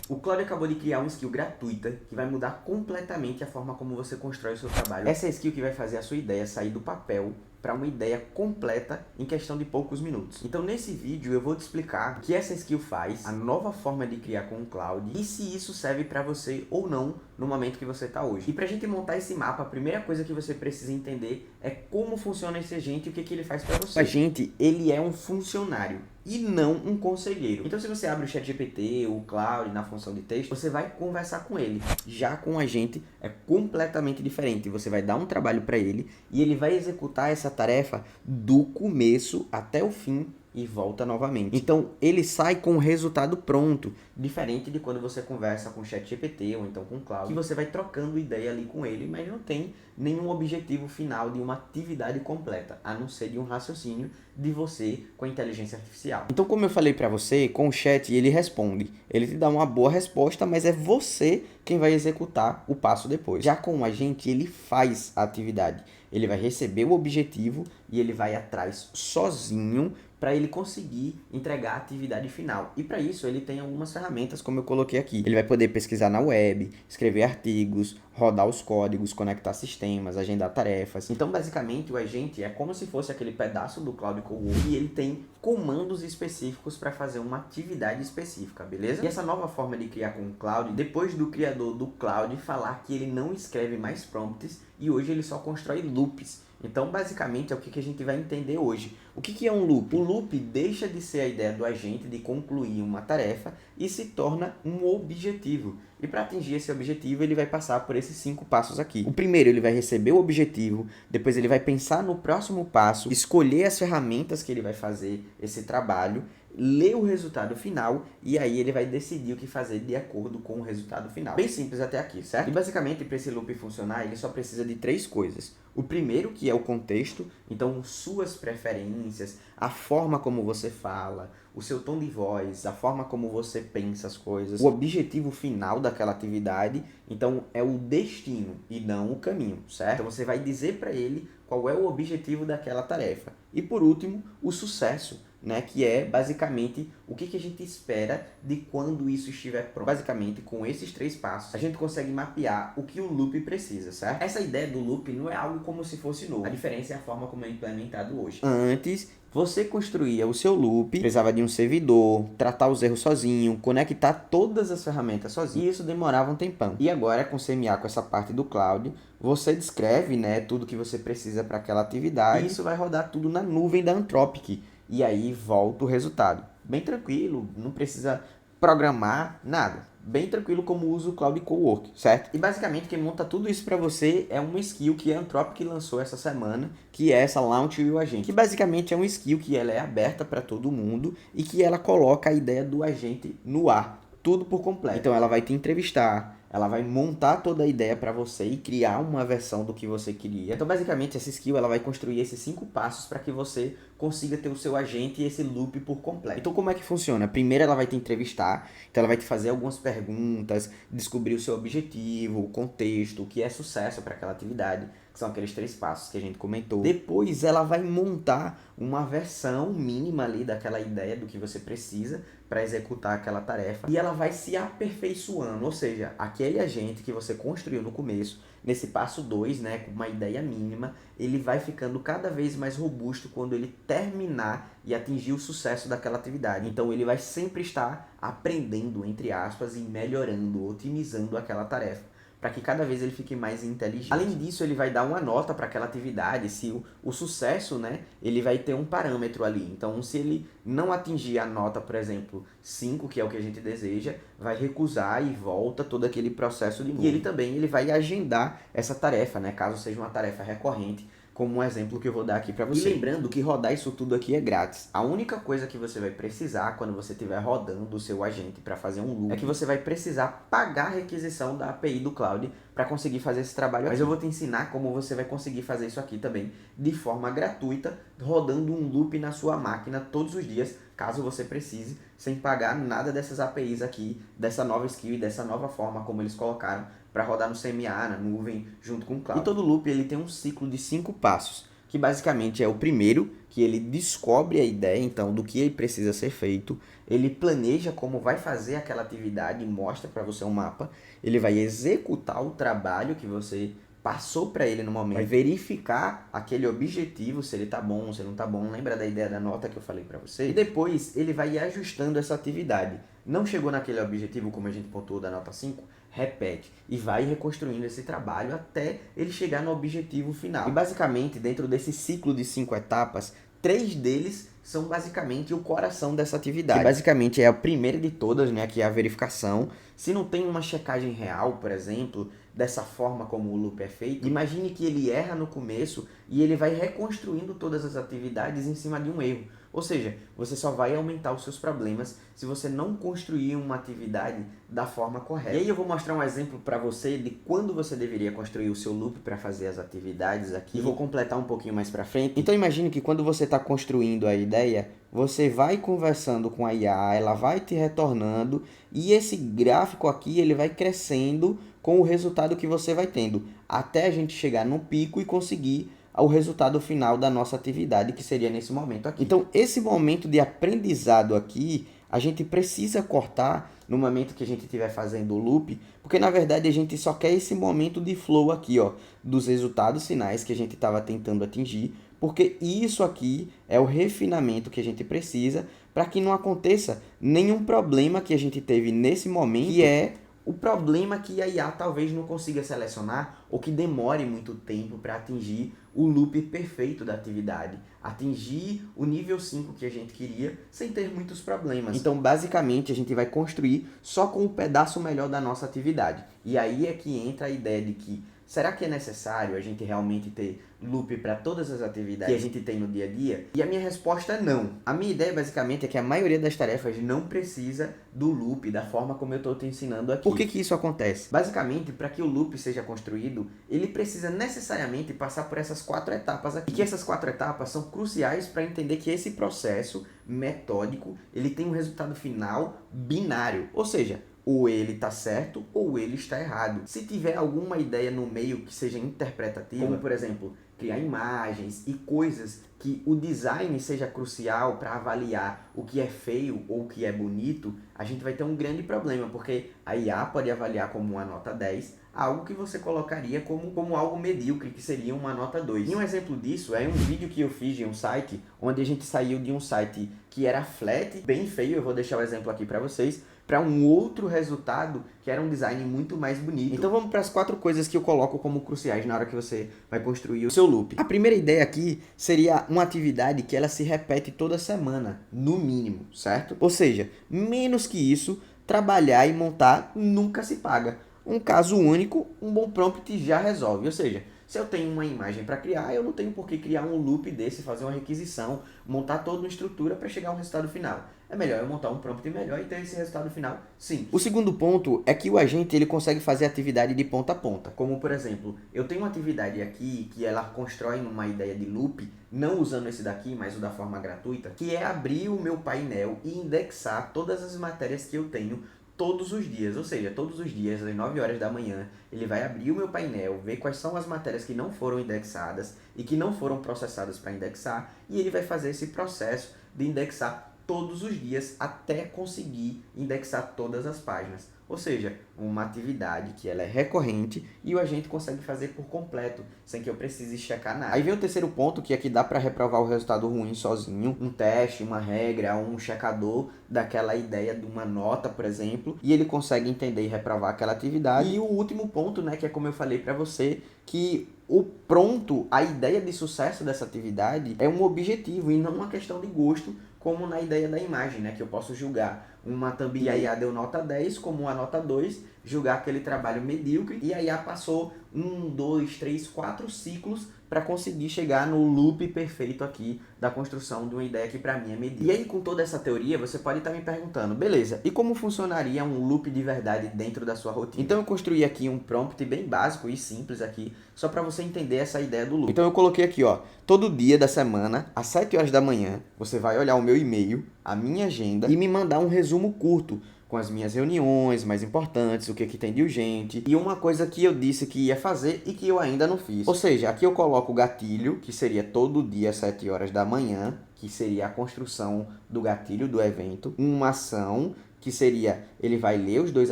O Claude acabou de criar uma skill gratuita que vai mudar completamente a forma como você constrói o seu trabalho. Essa é a skill que vai fazer a sua ideia sair do papel para uma ideia completa em questão de poucos minutos. Então nesse vídeo eu vou te explicar o que essa skill faz, a nova forma de criar com o Claude e se isso serve para você ou não no momento que você está hoje. E para a gente montar esse mapa, a primeira coisa que você precisa entender é como funciona esse agente e o que ele faz para você. O agente, ele é um funcionário e não um conselheiro. Então se você abre o ChatGPT, o Claude na função de texto, você vai conversar com ele. Já com o agente é completamente diferente. Você vai dar um trabalho para ele e ele vai executar essa tarefa do começo até o fim e volta novamente. Então ele sai com o resultado pronto, diferente de quando você conversa com o ChatGPT ou então com o Claude, que você vai trocando ideia ali com ele, mas não tem nenhum objetivo final de uma atividade completa, a não ser de um raciocínio de você com a inteligência artificial. Então, como eu falei para você, com o chat ele responde, ele te dá uma boa resposta, mas é você quem vai executar o passo depois. Já com o agente, ele faz a atividade, ele vai receber o objetivo e ele vai atrás sozinho para ele conseguir entregar a atividade final. E para isso ele tem algumas ferramentas, como eu coloquei aqui. Ele vai poder pesquisar na web, escrever artigos, rodar os códigos, conectar sistemas, agendar tarefas. Então, basicamente, o agente é como se fosse aquele pedaço do Claude Cowork e ele tem comandos específicos para fazer uma atividade específica, beleza? E essa nova forma de criar com o Claude, depois do criador do Claude falar que ele não escreve mais prompts e hoje ele só constrói loops. Então, basicamente, é o que a gente vai entender hoje. O que é um loop? O loop deixa de ser a ideia do agente de concluir uma tarefa e se torna um objetivo. E para atingir esse objetivo, ele vai passar por esses 5 passos aqui. O primeiro, ele vai receber o objetivo, depois ele vai pensar no próximo passo, escolher as ferramentas que ele vai fazer esse trabalho, ler o resultado final e aí ele vai decidir o que fazer de acordo com o resultado final. Bem simples até aqui, certo? E basicamente para esse loop funcionar, ele só precisa de 3 coisas. O primeiro, que é o contexto, então suas preferências, a forma como você fala, o seu tom de voz, a forma como você pensa as coisas, o objetivo final daquela atividade, então é o destino e não o caminho, certo? Então você vai dizer para ele qual é o objetivo daquela tarefa. E por último, o sucesso, né, que é basicamente o que a gente espera de quando isso estiver pronto. Basicamente, com esses 3 passos, a gente consegue mapear o que o loop precisa, certo? Essa ideia do loop não é algo como se fosse novo. A diferença é a forma como é implementado hoje. Antes, você construía o seu loop, precisava de um servidor, tratar os erros sozinho, conectar todas as ferramentas sozinho, e isso demorava um tempão. E agora, com CMA, com essa parte do cloud, você descreve, né, tudo que você precisa para aquela atividade, e isso vai rodar tudo na nuvem da Anthropic, e aí volta o resultado. Bem tranquilo, não precisa programar nada. Bem tranquilo como usa o Claude Cowork, certo? E basicamente quem monta tudo isso para você é uma skill que a Anthropic lançou essa semana, que é essa Launch Your Agent, que basicamente é uma skill que ela é aberta para todo mundo e que ela coloca a ideia do agente no ar, tudo por completo. Então ela vai te entrevistar, ela vai montar toda a ideia para você e criar uma versão do que você queria. Então, basicamente, essa skill ela vai construir esses 5 passos para que você consiga ter o seu agente e esse loop por completo. Então, como é que funciona? Primeiro, ela vai te entrevistar, então ela vai te fazer algumas perguntas, descobrir o seu objetivo, o contexto, o que é sucesso para aquela atividade, que são aqueles 3 passos que a gente comentou. Depois, ela vai montar uma versão mínima ali daquela ideia do que você precisa para executar aquela tarefa e ela vai se aperfeiçoando, ou seja, aquele agente que você construiu no começo, nesse passo 2, né, com uma ideia mínima, ele vai ficando cada vez mais robusto quando ele terminar e atingir o sucesso daquela atividade. Então ele vai sempre estar aprendendo, entre aspas, e melhorando, otimizando aquela tarefa, para que cada vez ele fique mais inteligente. Além disso, ele vai dar uma nota para aquela atividade, se o sucesso, né, ele vai ter um parâmetro ali. Então, se ele não atingir a nota, por exemplo, 5, que é o que a gente deseja, vai recusar e volta todo aquele processo de novo. E ele também ele vai agendar essa tarefa, né, caso seja uma tarefa recorrente, como um exemplo que eu vou dar aqui para você. E lembrando que rodar isso tudo aqui é grátis. A única coisa que você vai precisar quando você estiver rodando o seu agente para fazer um loop é que você vai precisar pagar a requisição da API do Claude para conseguir fazer esse trabalho aqui. Mas eu vou te ensinar como você vai conseguir fazer isso aqui também de forma gratuita, rodando um loop na sua máquina todos os dias, caso você precise, sem pagar nada dessas APIs aqui, dessa nova skill e dessa nova forma como eles colocaram para rodar no CMA, na nuvem, junto com o Cloud. E todo loop ele tem um ciclo de 5 passos. que basicamente é o primeiro, que ele descobre a ideia, então, do que precisa ser feito, ele planeja como vai fazer aquela atividade, mostra para você um mapa, ele vai executar o trabalho que você passou para ele no momento, vai verificar aquele objetivo, se ele tá bom, se ele não tá bom, lembra da ideia da nota que eu falei para você? E depois ele vai ajustando essa atividade. Não chegou naquele objetivo como a gente pontuou da nota 5? Repete e vai reconstruindo esse trabalho até ele chegar no objetivo final. E basicamente, dentro desse ciclo de 5 etapas, 3 deles são basicamente o coração dessa atividade. Que basicamente é a primeira de todas, né, que é a verificação. Se não tem uma checagem real, por exemplo, dessa forma como o loop é feito, imagine que ele erra no começo e ele vai reconstruindo todas as atividades em cima de um erro. Ou seja, você só vai aumentar os seus problemas se você não construir uma atividade da forma correta. E aí eu vou mostrar um exemplo para você de quando você deveria construir o seu loop para fazer as atividades aqui. E vou completar um pouquinho mais para frente. Então imagine que quando você está construindo a ideia, você vai conversando com a IA, ela vai te retornando e esse gráfico aqui ele vai crescendo com o resultado que você vai tendo, até a gente chegar no pico e conseguir o resultado final da nossa atividade, que seria nesse momento aqui. Então, esse momento de aprendizado aqui, a gente precisa cortar no momento que a gente estiver fazendo o loop, porque na verdade a gente só quer esse momento de flow aqui, ó, dos resultados finais que a gente estava tentando atingir, porque isso aqui é o refinamento que a gente precisa para que não aconteça nenhum problema que a gente teve nesse momento, que é o problema que a IA talvez não consiga selecionar ou que demore muito tempo para atingir o loop perfeito da atividade, atingir o nível 5 que a gente queria sem ter muitos problemas. Então, basicamente, a gente vai construir só com um pedaço melhor da nossa atividade. E aí é que entra a ideia de que será que é necessário a gente realmente ter loop para todas as atividades que a gente tem no dia a dia? E a minha resposta é não. A minha ideia basicamente é que a maioria das tarefas não precisa do loop da forma como eu estou te ensinando aqui. Por que isso acontece? Basicamente, para que o loop seja construído, ele precisa necessariamente passar por essas 4 etapas aqui. E que essas 4 etapas são cruciais para entender que esse processo metódico, ele tem um resultado final binário. Ou seja, ou ele está certo ou ele está errado. Se tiver alguma ideia no meio que seja interpretativa, como por exemplo, criar imagens e coisas que o design seja crucial para avaliar o que é feio ou o que é bonito, a gente vai ter um grande problema, porque a IA pode avaliar como uma nota 10 algo que você colocaria como algo medíocre, que seria uma nota 2. E um exemplo disso é um vídeo que eu fiz de um site, onde a gente saiu de um site que era flat, bem feio, eu vou deixar o exemplo aqui para vocês, para um outro resultado que era um design muito mais bonito. Então vamos para as 4 coisas que eu coloco como cruciais na hora que você vai construir o seu loop. A primeira ideia aqui seria uma atividade que ela se repete toda semana, no mínimo, certo? Ou seja, menos que isso, trabalhar e montar nunca se paga. Um caso único, um bom prompt já resolve. Ou seja, se eu tenho uma imagem para criar, eu não tenho por que criar um loop desse, fazer uma requisição, montar toda uma estrutura para chegar a um resultado final. É melhor eu montar um prompt melhor e ter esse resultado final, sim. O segundo ponto é que o agente ele consegue fazer atividade de ponta a ponta. Como, por exemplo, eu tenho uma atividade aqui que ela constrói uma ideia de loop, não usando esse daqui, mas o da forma gratuita, que é abrir o meu painel e indexar todas as matérias que eu tenho todos os dias, ou seja, todos os dias, às 9 horas da manhã, ele vai abrir o meu painel, ver quais são as matérias que não foram indexadas e que não foram processadas para indexar, e ele vai fazer esse processo de indexar todos os dias até conseguir indexar todas as páginas. Ou seja, uma atividade que ela é recorrente e o agente consegue fazer por completo, sem que eu precise checar nada. Aí vem o terceiro ponto, que aqui dá para reprovar o resultado ruim sozinho, um teste, uma regra, um checador daquela ideia de uma nota, por exemplo, e ele consegue entender e reprovar aquela atividade. E o último ponto, né, que é como eu falei para você, que o pronto, a ideia de sucesso dessa atividade é um objetivo e não uma questão de gosto, como na ideia da imagem, né, que eu posso julgar uma thumb e a IA deu nota 10 como uma nota 2, julgar aquele trabalho medíocre, e a IA passou 1, 2, 3, 4 ciclos para conseguir chegar no loop perfeito aqui da construção de uma ideia que para mim é medíocre. E aí, com toda essa teoria, você pode estar me perguntando, beleza, e como funcionaria um loop de verdade dentro da sua rotina? Então eu construí aqui um prompt bem básico e simples aqui, só para você entender essa ideia do loop. Então eu coloquei aqui, ó, todo dia da semana, às 7 horas da manhã, você vai olhar o meu e-mail, a minha agenda, e me mandar um resumo curto com as minhas reuniões mais importantes, o que tem de urgente, e uma coisa que eu disse que ia fazer e que eu ainda não fiz. Ou seja, aqui eu coloco o gatilho, que seria todo dia às 7 horas da manhã, que seria a construção do gatilho do evento, uma ação, que seria, ele vai ler os 2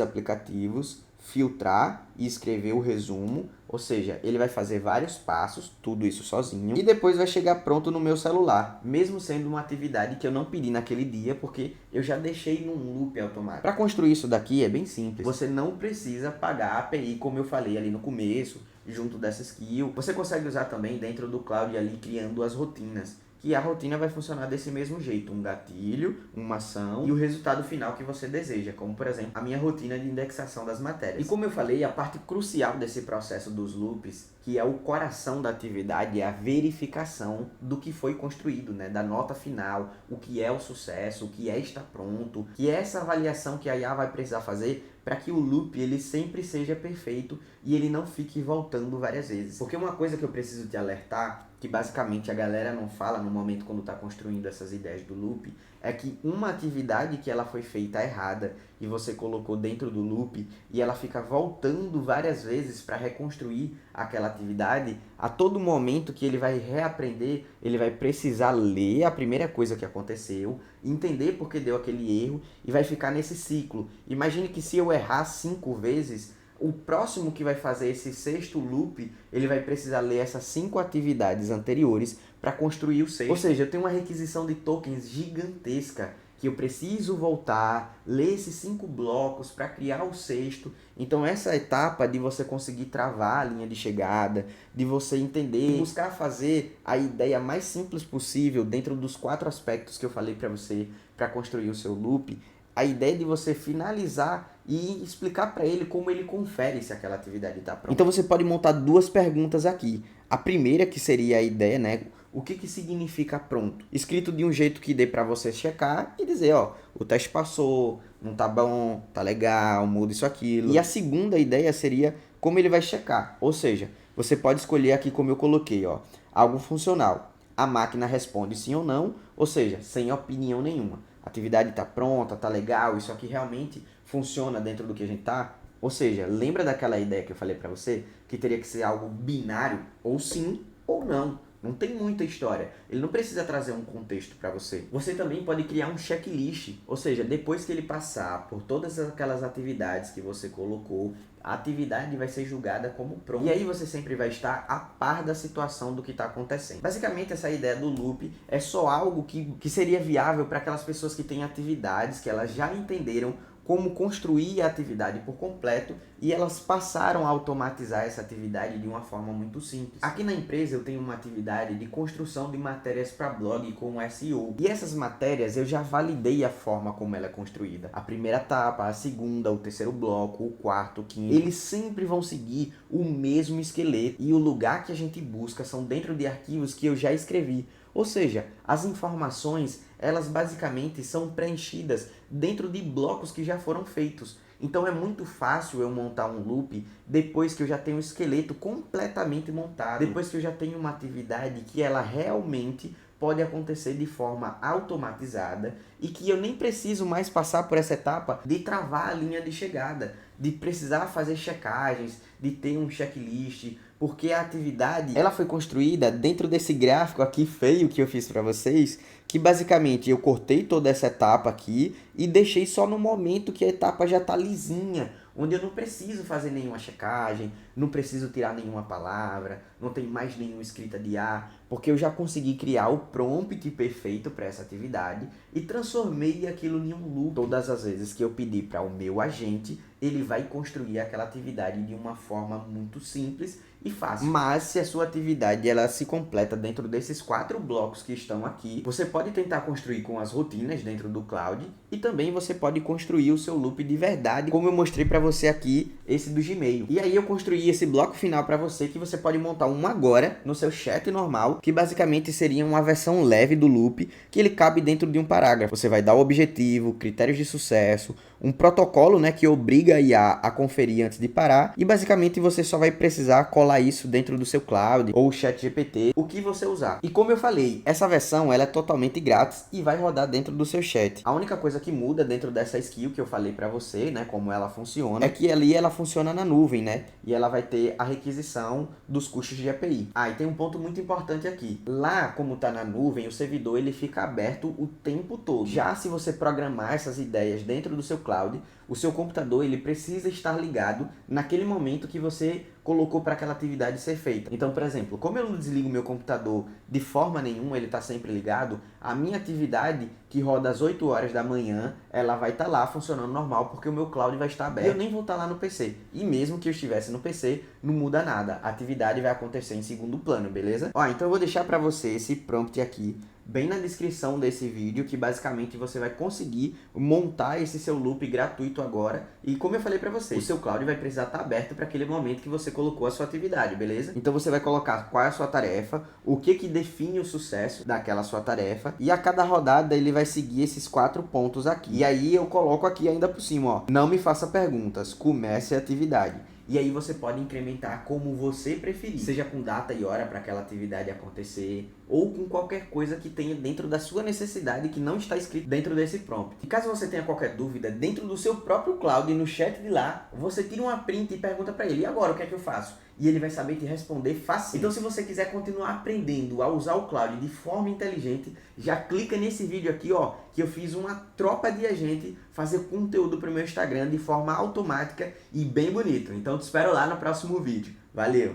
aplicativos, filtrar e escrever o resumo, ou seja, ele vai fazer vários passos, tudo isso sozinho, e depois vai chegar pronto no meu celular, mesmo sendo uma atividade que eu não pedi naquele dia, porque eu já deixei num loop automático. Para construir isso daqui é bem simples, você não precisa pagar a API, como eu falei ali no começo, junto dessa skill. Você consegue usar também dentro do Cloud ali, criando as rotinas, que a rotina vai funcionar desse mesmo jeito, um gatilho, uma ação e o resultado final que você deseja, como por exemplo, a minha rotina de indexação das matérias. E como eu falei, a parte crucial desse processo dos loops, que é o coração da atividade, é a verificação do que foi construído, né? Da nota final, o que é o sucesso, o que é estar pronto, que é essa avaliação que a IA vai precisar fazer para que o loop ele sempre seja perfeito e ele não fique voltando várias vezes. Porque uma coisa que eu preciso te alertar, que basicamente a galera não fala no momento quando está construindo essas ideias do loop, é que uma atividade que ela foi feita errada e você colocou dentro do loop e ela fica voltando várias vezes para reconstruir aquela atividade, a todo momento que ele vai reaprender, ele vai precisar ler a primeira coisa que aconteceu, entender por que deu aquele erro e vai ficar nesse ciclo. Imagine que se eu errar 5 vezes, o próximo que vai fazer esse 6º loop, ele vai precisar ler essas 5 atividades anteriores para construir o 6º. Ou seja, eu tenho uma requisição de tokens gigantesca, que eu preciso voltar, ler esses 5 blocos para criar o 6º. Então essa etapa de você conseguir travar a linha de chegada, de você entender, buscar fazer a ideia mais simples possível dentro dos 4 aspectos que eu falei para você, para construir o seu loop, a ideia de você finalizar e explicar para ele como ele confere se aquela atividade está pronta. Então você pode montar 2 perguntas aqui. A primeira, que seria a ideia, né? O que significa pronto? Escrito de um jeito que dê para você checar e dizer, ó, o teste passou, não tá bom, tá legal, muda isso, aquilo. E a segunda ideia seria como ele vai checar. Ou seja, você pode escolher aqui como eu coloquei, ó, algo funcional. A máquina responde sim ou não, ou seja, sem opinião nenhuma. A atividade está pronta, está legal, isso aqui realmente funciona dentro do que a gente está. Ou seja, lembra daquela ideia que eu falei para você, que teria que ser algo binário, ou sim ou não. Não tem muita história. Ele não precisa trazer um contexto para você. Você também pode criar um checklist, ou seja, depois que ele passar por todas aquelas atividades que você colocou, a atividade vai ser julgada como pronta. E aí você sempre vai estar a par da situação do que está acontecendo. Basicamente, essa ideia do loop é só algo que seria viável para aquelas pessoas que têm atividades que elas já entenderam como construir a atividade por completo e elas passaram a automatizar essa atividade de uma forma muito simples. Aqui na empresa eu tenho uma atividade de construção de matérias para blog com SEO. E essas matérias eu já validei a forma como ela é construída. A primeira etapa, a segunda, o terceiro bloco, o quarto, o quinto. Eles sempre vão seguir o mesmo esqueleto e o lugar que a gente busca são dentro de arquivos que eu já escrevi. Ou seja, as informações, elas basicamente são preenchidas dentro de blocos que já foram feitos. Então é muito fácil eu montar um loop depois que eu já tenho o esqueleto completamente montado. Depois que eu já tenho uma atividade que ela realmente pode acontecer de forma automatizada e que eu nem preciso mais passar por essa etapa de travar a linha de chegada, de precisar fazer checagens, de ter um checklist, porque a atividade ela foi construída dentro desse gráfico aqui feio que eu fiz para vocês, que basicamente eu cortei toda essa etapa aqui e deixei só no momento que a etapa já está lisinha, onde eu não preciso fazer nenhuma checagem, não preciso tirar nenhuma palavra, não tem mais nenhuma escrita de A, porque eu já consegui criar o prompt perfeito para essa atividade e transformei aquilo em um loop. Todas as vezes que eu pedir para o meu agente, ele vai construir aquela atividade de uma forma muito simples e fácil. Mas se a sua atividade ela se completa dentro desses 4 blocos que estão aqui, você pode tentar construir com as rotinas dentro do Cloud e também você pode construir o seu loop de verdade, como eu mostrei para você aqui, esse do Gmail. E aí eu construí esse bloco final para você, que você pode montar um agora no seu chat normal, que basicamente seria uma versão leve do loop, que ele cabe dentro de um parágrafo. Você vai dar o objetivo, critérios de sucesso, um protocolo, né, que obriga a IA a conferir antes de parar, e basicamente você só vai precisar colar isso dentro do seu cloud ou chat GPT, o que você usar. E como eu falei, essa versão ela é totalmente grátis e vai rodar dentro do seu chat. A única coisa que muda dentro dessa skill que eu falei para você, né, como ela funciona, é que ali ela funciona na nuvem, né, e ela vai ter a requisição dos custos de API. Ah, e tem um ponto muito importante aqui. Lá, como está na nuvem, o servidor ele fica aberto o tempo todo. Já se você programar essas ideias dentro do seu cloud, o seu computador ele precisa estar ligado naquele momento que você colocou para aquela atividade ser feita. Então, por exemplo, como eu não desligo meu computador de forma nenhuma, ele está sempre ligado, a minha atividade que roda às 8 horas da manhã, ela vai estar lá funcionando normal, porque o meu cloud vai estar aberto. E eu nem vou estar lá no PC. E mesmo que eu estivesse no PC, não muda nada. A atividade vai acontecer em segundo plano, beleza? Ó, então eu vou deixar para você esse prompt aqui, bem na descrição desse vídeo, que basicamente você vai conseguir montar esse seu loop gratuito agora. E como eu falei para você, o seu cloud vai precisar estar aberto para aquele momento que você colocou a sua atividade, beleza? Então você vai colocar qual é a sua tarefa, o que define o sucesso daquela sua tarefa, e a cada rodada ele vai seguir esses 4 pontos aqui. E aí eu coloco aqui ainda por cima, ó, não me faça perguntas, comece a atividade. E aí você pode incrementar como você preferir, seja com data e hora para aquela atividade acontecer, ou com qualquer coisa que tenha dentro da sua necessidade que não está escrito dentro desse prompt. E caso você tenha qualquer dúvida, dentro do seu próprio cloud, no chat de lá, você tira uma print e pergunta para ele, e agora o que é que eu faço? E ele vai saber te responder fácil. Então se você quiser continuar aprendendo a usar o cloud de forma inteligente, já clica nesse vídeo aqui, ó, que eu fiz uma tropa de gente fazer conteúdo para o meu Instagram de forma automática e bem bonito. Então te espero lá no próximo vídeo. Valeu!